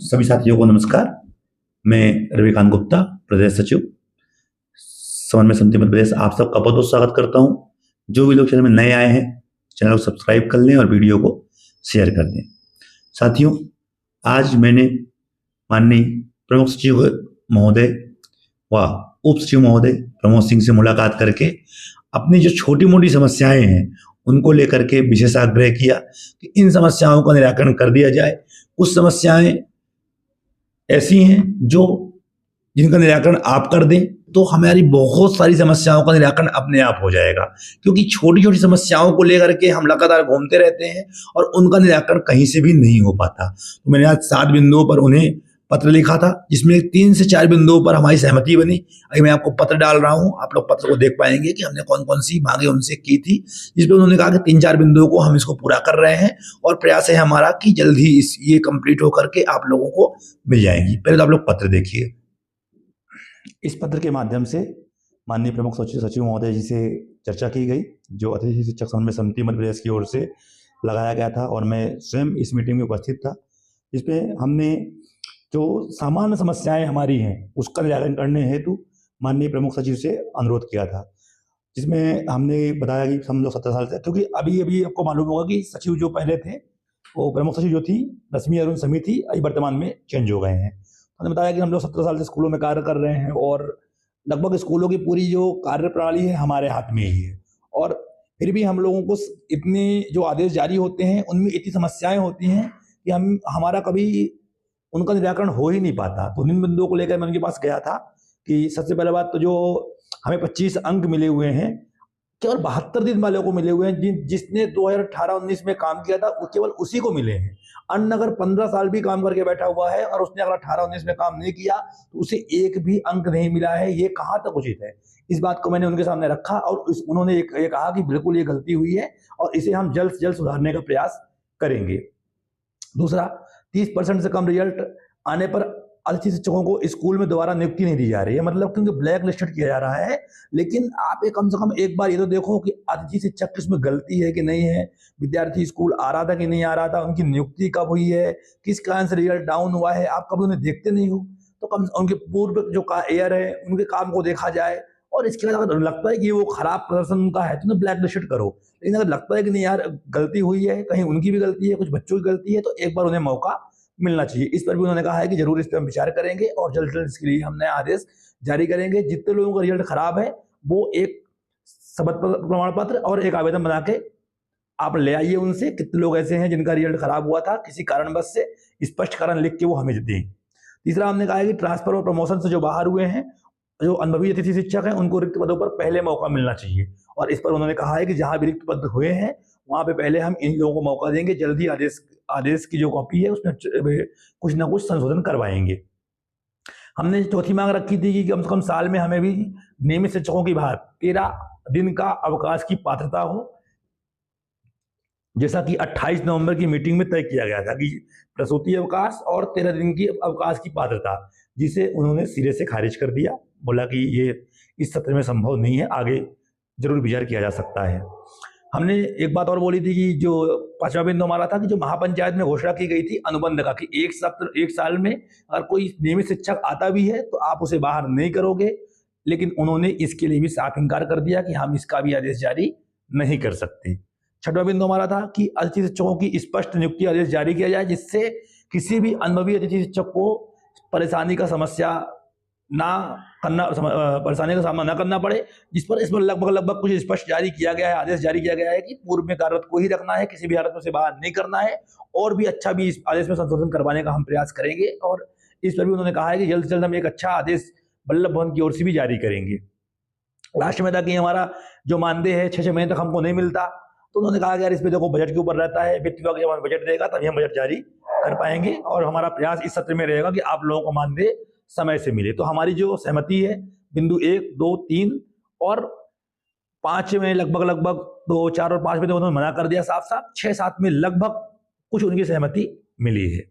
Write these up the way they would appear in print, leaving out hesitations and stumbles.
सभी साथियों को नमस्कार। मैं रविकांत गुप्ता, प्रदेश सचिव समन्वय समिति मध्य प्रदेश, आप सबका बहुत बहुत स्वागत करता हूं। जो भी लोग चैनल में नए आए हैं, चैनल को सब्सक्राइब कर लें और वीडियो को शेयर कर दें। साथियों, आज मैंने माननीय प्रमुख सचिव महोदय व उप सचिव महोदय प्रमोद सिंह से मुलाकात करके अपनी जो छोटी मोटी समस्याएं हैं उनको लेकर के विशेष आग्रह किया कि इन समस्याओं का निराकरण कर दिया जाए। कुछ समस्याएं ऐसी हैं जिनका निराकरण आप कर दें तो हमारी बहुत सारी समस्याओं का निराकरण अपने आप हो जाएगा, क्योंकि छोटी छोटी समस्याओं को लेकर के हम लगातार घूमते रहते हैं और उनका निराकरण कहीं से भी नहीं हो पाता। तो मैंने आज 7 बिंदुओं पर उन्हें पत्र लिखा था, जिसमें 3 से 4 बिंदुओं पर हमारी सहमति बनी। अभी मैं आपको पत्र डाल रहा हूं, आप लोग पत्र को देख पाएंगे कि हमने कौन कौन सी मांगे उनसे की थी, जिसमें उन्होंने कहा कि 3-4 बिंदुओं को हम इसको पूरा कर रहे हैं और प्रयास है हमारा कि जल्द ही ये कंप्लीट होकर के आप लोगों को मिल जाएंगी। पहले तो आप लोग पत्र देखिए। इस पत्र के माध्यम से माननीय प्रमुख सचिव महोदय जी से चर्चा की गई, जो अतिथि शिक्षक समन्वय समिति मध्य प्रदेश की ओर से लगाया गया था, और मैं स्वयं इस मीटिंग में उपस्थित था। इसमें हमने जो सामान्य समस्याएं हमारी हैं उसका निराकरण करने हेतु माननीय प्रमुख सचिव से अनुरोध किया था, जिसमें हमने बताया कि हम लोग 17 साल से, क्योंकि अभी आपको मालूम होगा कि सचिव जो पहले थे वो प्रमुख सचिव जो थी रश्मि अरुण समी थी, अभी वर्तमान में चेंज हो गए हैं। उन्होंने बताया कि हम लोग 17 साल से स्कूलों में कार्य कर रहे हैं और लगभग स्कूलों की पूरी जो कार्य प्रणाली है हमारे हाथ में ही है, और फिर भी हम लोगों को इतने जो आदेश जारी होते हैं उनमें इतनी समस्याएं होती हैं कि हमारा कभी उनका निराकरण हो ही नहीं पाता। तो इन बिंदुओं को लेकर मैं उनके पास गया था कि सबसे पहले बात तो जो हमें 25 अंक मिले हुए हैं, केवल 72 दिन वालों को मिले हुए हैं। जिसने 2018-19 में काम किया था वो केवल उसी को मिले हैं। अन्य अगर 15 साल भी काम करके बैठा हुआ है और उसने अगर 18-19 में काम नहीं किया तो उसे एक भी अंक नहीं मिला है। ये कहाँ तक उचित है? इस बात को मैंने उनके सामने रखा और उन्होंने ये कहा कि बिल्कुल ये गलती हुई है और इसे हम जल्द से जल्द सुधारने का प्रयास करेंगे। दूसरा, 30% से कम रिजल्ट आने पर अतिथि शिक्षकों को स्कूल में दोबारा नियुक्ति नहीं दी जा रही है, मतलब क्योंकि ब्लैक लिस्टेड किया जा रहा है। लेकिन आप कम से कम एक बार ये तो देखो कि अतिथि शिक्षक किसमें गलती है कि नहीं है, विद्यार्थी स्कूल आ रहा था कि नहीं आ रहा था, उनकी नियुक्ति कब हुई है, किस कारण से रिजल्ट डाउन हुआ है, आप कभी उन्हें देखते नहीं हो। तो कम उनके पूर्व जो एयर है उनके काम को देखा जाए, और इसके बाद अगर लगता है कि वो खराब प्रदर्शन उनका है तो ब्लैक लिस्टेड करो। लेकिन अगर लगता है कि नहीं यार गलती हुई है, कहीं उनकी भी गलती है, कुछ बच्चों की गलती है, तो एक बार उन्हें मौका मिलना चाहिए। इस पर भी उन्होंने कहा है कि जरूर इस पर हम विचार करेंगे और जल्द से जल्द इसके लिए हम नए आदेश जारी करेंगे। जितने लोगों का रिजल्ट खराब है वो एक शपथ प्रमाण पत्र और एक आवेदन बना के आप ले आइए उनसे। कितने लोग ऐसे हैं जिनका रिजल्ट खराब हुआ था किसी कारणवश से, स्पष्ट कारण लिख के वो हमें दें। तीसरा, हमने कहा है कि ट्रांसफर और प्रमोशन से जो बाहर हुए हैं, जो अनुभवी अतिथि शिक्षक हैं, उनको रिक्त पदों पर पहले मौका मिलना चाहिए। और इस पर उन्होंने कहा है कि जहां भी रिक्त पद हुए हैं वहां पे पहले हम इन लोगों को मौका देंगे। जल्द ही आदेश की जो कॉपी है उसमें कुछ ना कुछ संशोधन करवाएंगे। हमने चौथी मांग रखी थी कि कम से कम साल में हमें भी नियमित शिक्षकों की बाहर 13 दिन का अवकाश की पात्रता हो, जैसा कि 28 नवंबर की मीटिंग में तय किया गया था कि प्रसूति अवकाश और 13 दिन की अवकाश की पात्रता, जिसे उन्होंने सिरे से खारिज कर दिया। बोला कि ये इस सत्र में संभव नहीं है, आगे जरूर विचार किया जा सकता है। हमने एक बात और बोली थी कि जो 5वां बिंदु हमारा था कि जो महापंचायत में घोषणा की गई थी अनुबंध का कि एक साल में अगर कोई नियमित शिक्षक आता भी है तो आप उसे बाहर नहीं करोगे, लेकिन उन्होंने इसके लिए भी साफ इनकार कर दिया कि हम इसका भी आदेश जारी नहीं कर सकते। 6वां बिंदु हमारा था कि अतिथि शिक्षकों की स्पष्ट नियुक्ति आदेश जारी किया जाए, जिससे किसी भी अनुभवी अतिथि शिक्षक को परेशानी का सामना न करना पड़े। जिस पर इसमें लगभग कुछ स्पष्ट जारी किया गया है, आदेश जारी किया गया है कि पूर्व में कार्यरत को ही रखना है, किसी भी हालत में से बाहर नहीं करना है, और भी अच्छा भी इस आदेश में संशोधन करवाने का हम प्रयास करेंगे। और इस पर भी उन्होंने कहा है कि जल्द से जल्द हम एक अच्छा आदेश वल्लभ भवन की ओर से भी जारी करेंगे। लास्ट में था कि हमारा जो मानदेय है 6 महीने तक हमको नहीं मिलता, तो उन्होंने कहा कि यार इस पर देखो बजट के ऊपर रहता है, वित्त विभाग जब हमें बजट देगा तभी हम बजट जारी कर पाएंगे, और हमारा प्रयास इस सत्र में रहेगा कि आप लोगों को मानदेय समय से मिले। तो हमारी जो सहमति है बिंदु 1, 2, 3 और 5 में लगभग 2, 4 और 5 में तो उन्होंने मना कर दिया साफ साफ। 6, 7 में लगभग कुछ उनकी सहमति मिली है।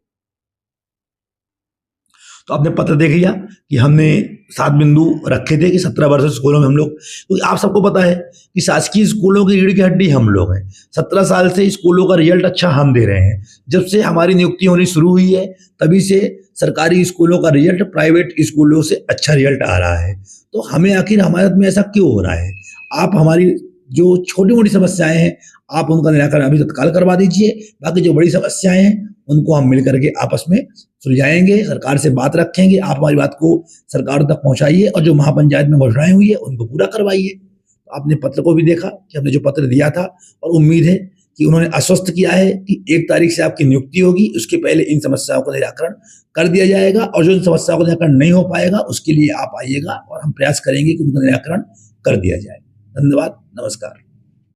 तो आपने पत्र देख लिया कि हमने 7 बिंदु रखे थे कि 17 वर्ष स्कूलों में हम लोग, क्योंकि आप सबको पता है कि शासकीय स्कूलों की रीढ़ की हड्डी हम लोग हैं। 17 साल से स्कूलों का रिजल्ट अच्छा हम दे रहे हैं। जब से हमारी नियुक्ति होनी शुरू हुई है तभी से सरकारी स्कूलों का रिजल्ट प्राइवेट स्कूलों से अच्छा रिजल्ट आ रहा है। तो हमें आखिर हमारे में ऐसा क्यों हो रहा है? आप हमारी जो छोटी मोटी समस्याएं हैं आप उनका निराकरण अभी तत्काल करवा दीजिए, बाकी जो बड़ी समस्याएं हैं उनको हम मिल करके आपस में सुलझाएंगे, सरकार से बात रखेंगे। आप हमारी बात को सरकार तक पहुंचाइए और जो महापंचायत में घोषणाएं हुई है उनको पूरा करवाइए। तो आपने पत्र को भी देखा कि हमने जो पत्र दिया था, और उम्मीद है कि उन्होंने आश्वस्त किया है कि 1 तारीख से आपकी नियुक्ति होगी, उसके पहले इन समस्याओं का निराकरण कर दिया जाएगा, और जो इन समस्याओं का निराकरण नहीं हो पाएगा उसके लिए आप आइएगा और हम प्रयास करेंगे कि उनका निराकरण कर दिया जाए। धन्यवाद, नमस्कार।